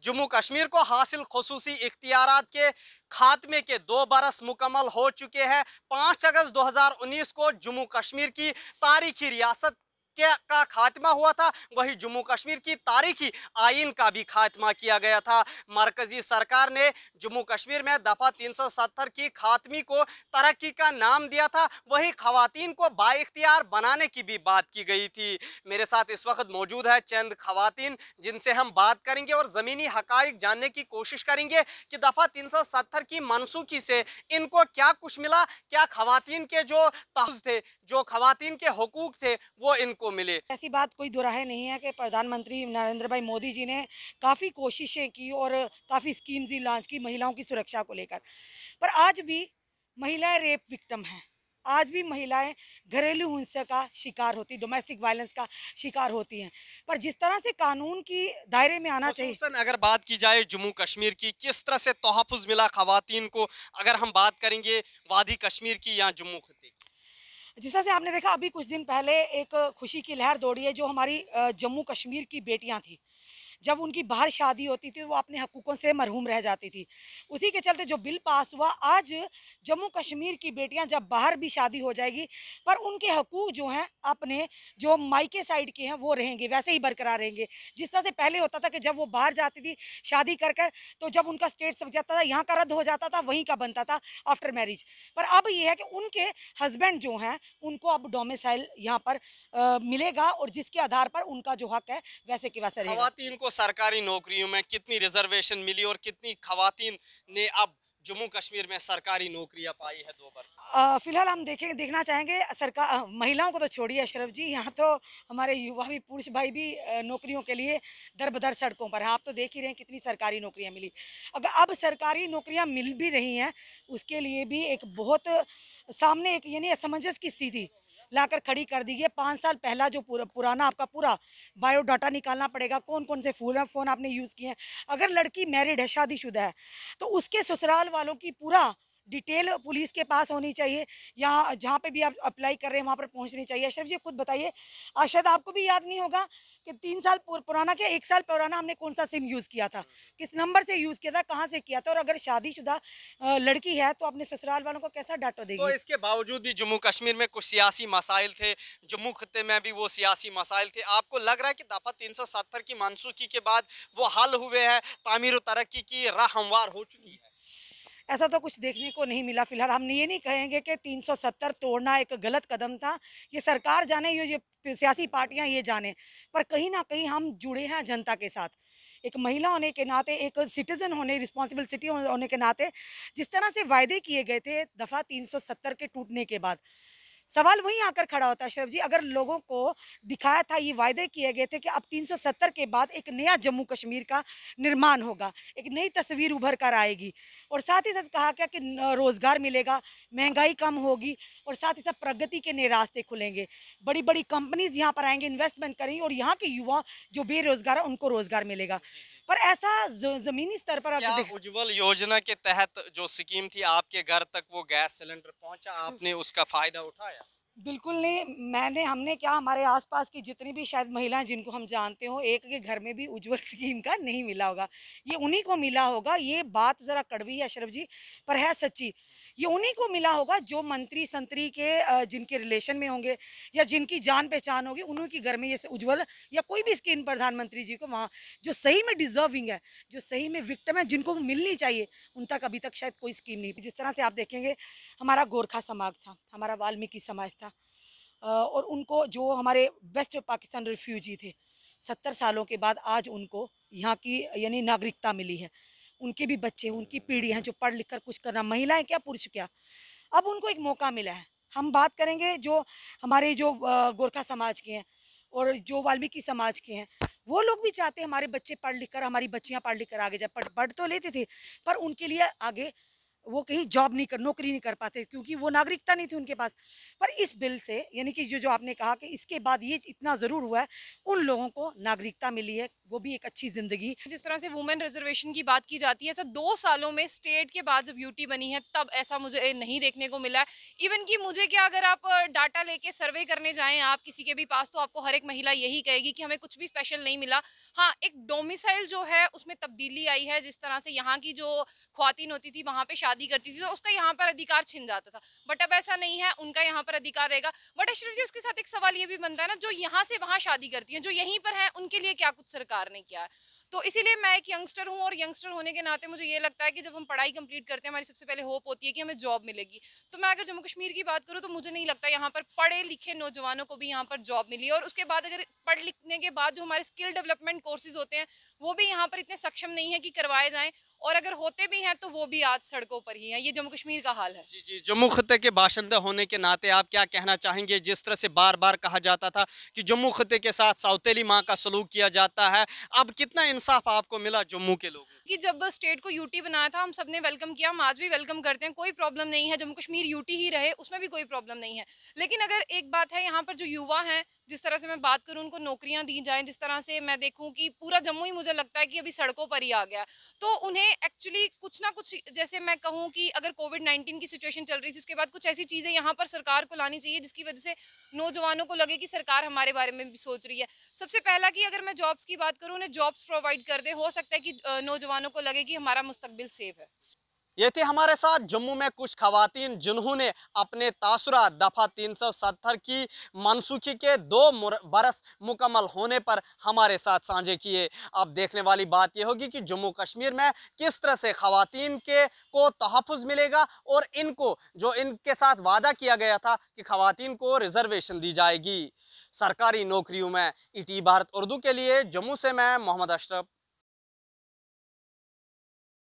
जम्मू कश्मीर को हासिल खुसूसी इख्तियारात के खात्मे के 2 बरस मुकम्मल हो चुके हैं। 5 अगस्त 2019 को जम्मू कश्मीर की तारीखी रियासत का खात्मा हुआ था। वही जम्मू कश्मीर की तारीखी आइन का भी खात्मा किया गया था। मरकजी सरकार ने जम्मू कश्मीर में दफा 370 की खात्मी को तरक्की का नाम दिया था। वही खवातीन को बाइख्तियार बनाने की भी बात की गई थी। मेरे साथ इस वक्त मौजूद है चंद खवातीन, जिनसे हम बात करेंगे और ज़मीनी हकाइक जानने की कोशिश करेंगे कि दफ़ा 370 की मनसूखी से इनको क्या कुछ मिला, क्या खवातीन के जो तहफ़्फ़ुज़ थे, जो खवातीन के हुकूक थे, वो इनको मिले। ऐसी बात कोई दोराहे नहीं है कि प्रधानमंत्री नरेंद्र भाई मोदी जी ने काफ़ी कोशिशें की और काफ़ी स्कीम्स ही लॉन्च की महिलाओं की सुरक्षा को लेकर। पर आज भी महिलाएं रेप विक्टिम हैं। आज भी महिलाएं घरेलू हिंसा का शिकार होती, डोमेस्टिक वायलेंस का शिकार होती हैं। पर जिस तरह से कानून की दायरे में आना चाहिए। खुसूसन अगर बात की जाए जम्मू कश्मीर की, किस तरह से तोहफ़्फ़ुज़ मिला खवातीन को, अगर हम बात करेंगे वादी कश्मीर की या जम्मू खत्े की? जिस तरह से आपने देखा अभी कुछ दिन पहले एक खुशी की लहर दौड़ी है जो हमारी जम्मू कश्मीर की बेटियां थी। जब उनकी बाहर शादी होती थी वो अपने हकूक़ों से महरूम रह जाती थी। उसी के चलते जो बिल पास हुआ, आज जम्मू कश्मीर की बेटियां जब बाहर भी शादी हो जाएगी पर उनके हकूक़ जो हैं अपने जो मायके साइड के हैं वो रहेंगे, वैसे ही बरकरार रहेंगे। जिस तरह से पहले होता था कि जब वो बाहर जाती थी शादी कर कर, तो जब उनका स्टेट सब जाता था यहाँ का रद्द हो जाता था, वहीं का बनता था आफ्टर मैरिज। पर अब ये है कि उनके हस्बैंड जो हैं उनको अब डोमिसाइल यहाँ पर मिलेगा और जिसके आधार पर उनका जो हक है वैसे के वैसे रहेगा। खवातीन को सरकारी नौकरियों में कितनी रिजर्वेशन मिली और कितनी खवातीन ने अब जम्मू कश्मीर में सरकारी नौकरियां पाई है 2 बरस में? फिलहाल हम देखना चाहेंगे सरकार, महिलाओं को तो छोड़िए अशरफ जी, यहाँ तो हमारे युवा भी, पुरुष भाई भी नौकरियों के लिए दर बदर सड़कों पर हैं। आप तो देख ही रहे हैं कितनी सरकारी नौकरियां मिली। अगर अब सरकारी नौकरियां मिल भी रही हैं, उसके लिए भी एक बहुत सामने एक यानी असमंजस की स्थिति लाकर खड़ी कर दी है। 5 साल पहला जो पुराना आपका पूरा बायोडाटा निकालना पड़ेगा, कौन कौन से फ़ोन आपने यूज़ किए हैं। अगर लड़की मैरिड है, शादीशुदा है, तो उसके ससुराल वालों की पूरा डिटेल पुलिस के पास होनी चाहिए, या जहाँ पे भी आप अप्लाई कर रहे हैं वहाँ पर पहुँचनी चाहिए। अशरफ जी खुद बताइए, शायद आपको भी याद नहीं होगा कि 3 साल पुराना, क्या 1 साल पुराना हमने कौन सा सिम यूज़ किया था, किस नंबर से यूज़ किया था, कहाँ से किया था, और अगर शादीशुदा लड़की है तो अपने ससुराल वालों को कैसा डांटो तो देगी। इसके बावजूद भी जम्मू कश्मीर में कुछ सियासी मसाइल थे, जम्मू खत्े में भी वो सियासी मसाइल थे। आपको लग रहा है कि दफ़ा 370 की मनसूखी के बाद वो हल हुए हैं, तामीर तरक्की की राह हमवार हो चुकी है? ऐसा तो कुछ देखने को नहीं मिला। फिलहाल हम ये नहीं कहेंगे कि 370 तोड़ना एक गलत कदम था। ये सरकार जाने, ये सियासी पार्टियां ये जाने, पर कहीं ना कहीं हम जुड़े हैं जनता के साथ। एक महिला होने के नाते, एक सिटीजन होने, रिस्पॉन्सिबल सिटी होने के नाते, जिस तरह से वायदे किए गए थे दफ़ा 370 के टूटने के बाद, सवाल वहीं आकर खड़ा होता है अशरफ जी। अगर लोगों को दिखाया था, ये वायदे किए गए थे कि अब 370 के बाद एक नया जम्मू कश्मीर का निर्माण होगा, एक नई तस्वीर उभर कर आएगी, और साथ ही साथ कहा गया कि रोज़गार मिलेगा, महंगाई कम होगी, और साथ ही साथ प्रगति के नए रास्ते खुलेंगे, बड़ी बड़ी कंपनीज यहाँ पर आएंगे, इन्वेस्टमेंट करेंगे, और यहाँ के युवा जो बेरोजगार है उनको रोजगार मिलेगा। पर ऐसा ज़मीनी स्तर पर क्या अब उज्जवल योजना के तहत जो स्कीम थी आपके घर तक वो गैस सिलेंडर पहुंचा, आपने उसका फायदा उठाया? बिल्कुल नहीं। हमने क्या, हमारे आसपास की जितनी भी शायद महिलाएं जिनको हम जानते हो, एक के घर में भी उज्जवल स्कीम का नहीं मिला होगा। ये उन्हीं को मिला होगा। ये बात ज़रा कड़वी है अशरफ जी, पर है सच्ची। ये उन्हीं को मिला होगा जो मंत्री संतरी के जिनके रिलेशन में होंगे, या जिनकी जान पहचान होगी, उन्हीं के घर में ये उज्जवल या कोई भी स्कीम प्रधानमंत्री जी को वहाँ, जो सही में डिजर्विंग है, जो सही में विक्टिम है, जिनको मिलनी चाहिए, उन तक अभी तक शायद कोई स्कीम नहीं। जिस तरह से आप देखेंगे, हमारा गोरखा समाज था, हमारा वाल्मीकि समाज था, और उनको जो हमारे वेस्ट पाकिस्तान रिफ्यूजी थे, 70 सालों के बाद आज उनको यहाँ की यानी नागरिकता मिली है। उनके भी बच्चे, उनकी पीढ़ी हैं जो पढ़ लिख कर कुछ करना, महिलाएं क्या पुरुष क्या, अब उनको एक मौका मिला है। हम बात करेंगे जो हमारे जो गोरखा समाज के हैं और जो वाल्मीकि समाज के हैं, वो लोग भी चाहते हैं हमारे बच्चे पढ़ लिख कर, हमारी बच्चियाँ पढ़ लिख कर आगे जाए। पढ़ पढ़ तो लेते थे, पर उनके लिए आगे वो कहीं जॉब नहीं कर नौकरी नहीं कर पाते क्योंकि वो नागरिकता नहीं थी उनके पास। पर इस बिल से यानी कि जो जो आपने कहा कि इसके बाद ये इतना ज़रूर हुआ है, उन लोगों को नागरिकता मिली है, वो भी एक अच्छी ज़िंदगी। जिस तरह से वुमेन रिजर्वेशन की बात की जाती है, ऐसा 2 सालों में स्टेट के बाद जब यूटी बनी है तब ऐसा मुझे नहीं देखने को मिला है। इवन कि मुझे क्या, अगर आप डाटा लेके सर्वे करने जाएँ आप किसी के भी पास, तो आपको हर एक महिला यही कहेगी कि हमें कुछ भी स्पेशल नहीं मिला। हाँ, एक डोमिसाइल जो है उसमें तब्दीली आई है, जिस तरह से यहाँ की जो ख्वातीन होती थी वहाँ पे शादी करती थी तो उसका यहाँ पर अधिकार छिन जाता था। बट अब ऐसा नहीं है, उनका यहाँ पर अधिकार रहेगा। बट अशरफ जी, उसके साथ एक सवाल ये भी बनता है ना, जो यहाँ से वहाँ शादी करती हैं, जो यहीं पर हैं, उनके लिए क्या कुछ सरकार ने किया है? तो इसीलिए मैं एक यंगस्टर हूँ और यंगस्टर होने के नाते मुझे ये लगता है कि जब हम पढ़ाई कंप्लीट करते हैं, हमारी सबसे पहले होप होती है कि हमें जॉब मिलेगी। तो मैं अगर जम्मू कश्मीर की बात करूँ तो मुझे नहीं लगता यहाँ पर पढ़े लिखे नौजवानों को भी यहाँ पर जॉब मिली है। और उसके बाद अगर पढ़ लिखने के बाद जो हमारे स्किल डेवलपमेंट कोर्सेज होते हैं वो भी यहाँ पर इतने सक्षम नहीं है कि करवाए जाएं, और अगर होते भी हैं तो वो भी आज सड़कों पर ही हैं। ये जम्मू कश्मीर का हाल है। जी जी, जम्मू खत्ते के बाशिंदा होने के नाते आप क्या कहना चाहेंगे? जिस तरह से बार बार कहा जाता था कि जम्मू खत्ते के साथ सौतेली माँ का सलूक किया जाता है, अब कितना इंसाफ आपको मिला जम्मू के लोगों को? कि जब स्टेट को यूटी बनाया था हम सब ने वेलकम किया, हम आज भी वेलकम करते हैं, कोई प्रॉब्लम नहीं है। जम्मू कश्मीर यूटी ही रहे, उसमें भी कोई प्रॉब्लम नहीं है। लेकिन अगर एक बात है, यहाँ पर जो युवा हैं, जिस तरह से मैं बात करूँ उनको नौकरियां दी जाएं, जिस तरह से मैं देखूं कि पूरा जम्मू ही मुझे लगता है कि अभी सड़कों पर ही आ गया है, तो उन्हें एक्चुअली कुछ ना कुछ, जैसे मैं कहूँ कि अगर कोविड-19 की सिचुएशन चल रही थी उसके बाद कुछ ऐसी चीज़ें यहाँ पर सरकार को लानी चाहिए जिसकी वजह से नौजवानों को लगे कि सरकार हमारे बारे में भी सोच रही है। सबसे पहला कि अगर मैं जॉब्स की बात करूँ, उन्हें जॉब्स प्रोवाइड कर दें, हो सकता है कि नौजवानों को लगे कि हमारा मुस्तकबिल सेफ है। ये थे हमारे साथ जम्मू में कुछ खवातीन जिन्होंने अपने तासुरात दफ़ा 370 की मनसूखी के 2 बरस मुकम्मल होने पर हमारे साथ साझे किए। अब देखने वाली बात यह होगी कि जम्मू कश्मीर में किस तरह से खवातीन के को तहफ़्फ़ुज़ मिलेगा और इनको जो इनके साथ वादा किया गया था कि खवातीन को रिजर्वेशन दी जाएगी सरकारी नौकरियों में। ईटी भारत उर्दू के लिए जम्मू से मैं मोहम्मद अशरफ।